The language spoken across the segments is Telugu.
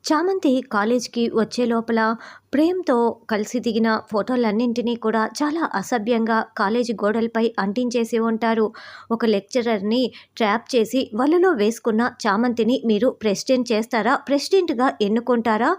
చామంతి కాలేజ్‌కి వచ్చే లోపల ప్రేమ్‌తో కలిసి దిగిన ఫోటోలన్నింటినీ కూడా చాలా అసభ్యంగా కాలేజీ గోడలపై అంటించేసి ఉంటారు. ఒక లెక్చరర్‌ని ట్రాప్ చేసి వలలో వేసుకున్న చామంతిని మీరు ప్రెసిడెంట్ చేస్తారా? ప్రెసిడెంట్‌గా ఎన్నుకుంటారా?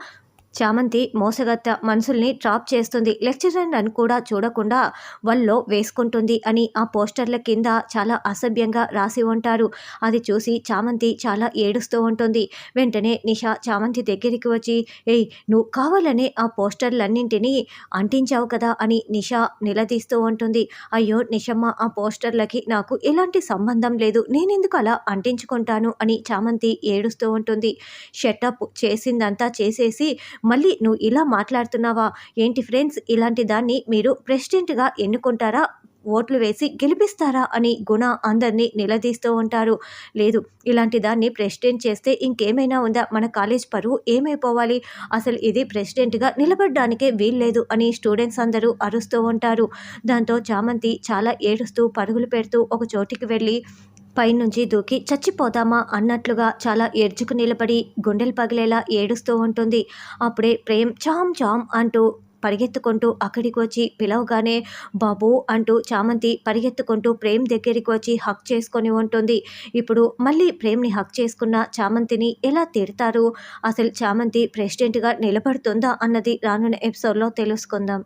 చామంతి మోసగత్త మనుషుల్ని ట్రాప్ చేస్తుంది. లెక్చరర్ అని కూడా చూడకుండా వల్లో వేసుకుంటుంది అని ఆ పోస్టర్ల కింద చాలా అసభ్యంగా రాసి ఉంటారు. అది చూసి చామంతి చాలా ఏడుస్తూ ఉంటుంది. వెంటనే నిషా చామంతి దగ్గరికి వచ్చి, "ఏయ్! నువ్వు కావాలనే ఆ పోస్టర్‌లన్నింటినీ అంటించావు కదా!" అని నిషా నిలదీస్తూ ఉంటుంది. "అయ్యో! నిషమ్మ, ఆ పోస్టర్‌లకి నాకు ఎలాంటి సంబంధం లేదు. నేనెందుకు అలా అంటించుకుంటాను?" అని చామంతి ఏడుస్తూ ఉంటుంది. షటప్, చేసిందంతా చేసేసి మళ్ళీ నువ్వు ఇలా మాట్లాడుతున్నావా? ఏంటి ఫ్రెండ్స్, ఇలాంటి దాన్ని మీరు ప్రెసిడెంట్‌గా ఎన్నుకుంటారా? ఓట్లు వేసి గెలిపిస్తారా? అని గుణ అందరిని నిలదీస్తూ ఉంటారు. లేదు, ఇలాంటి దాన్ని ప్రెసిడెంట్ చేస్తే ఇంకేమైనా ఉందా? మన కాలేజ్ పరువు ఏమైపోవాలి? అసలు ఇది ప్రెసిడెంట్‌గా నిలబడడానికే వీల్లేదు అని స్టూడెంట్స్ అందరూ అరుస్తూ ఉంటారు. దాంతో చామంతి చాలా ఏడుస్తూ పరుగులు పెడుతూ ఒక చోటికి వెళ్ళి పైనుంచి దూకి చచ్చిపోదామా అన్నట్లుగా చాలా ఎడ్జుకు నిలబడి గుండెలు పగిలేలా ఏడుస్తూ ఉంటుంది. అప్పుడే ప్రేమ్ చామ్ చామ్ అంటూ పరిగెత్తుకుంటూ అక్కడికి వచ్చి పిలవగానే బాబూ అంటూ చామంతి పరిగెత్తుకుంటూ ప్రేమ్ దగ్గరికి వచ్చి హగ్ చేసుకొని ఉంటుంది. ఇప్పుడు మళ్ళీ ప్రేమ్‌ని హగ్ చేసుకున్న చామంతిని ఎలా తిడతారు? అసలు చామంతి ప్రెసిడెంట్‌గా నిలబడుతుందా అన్నది రానున్న ఎపిసోడ్‌లో తెలుసుకుందాం.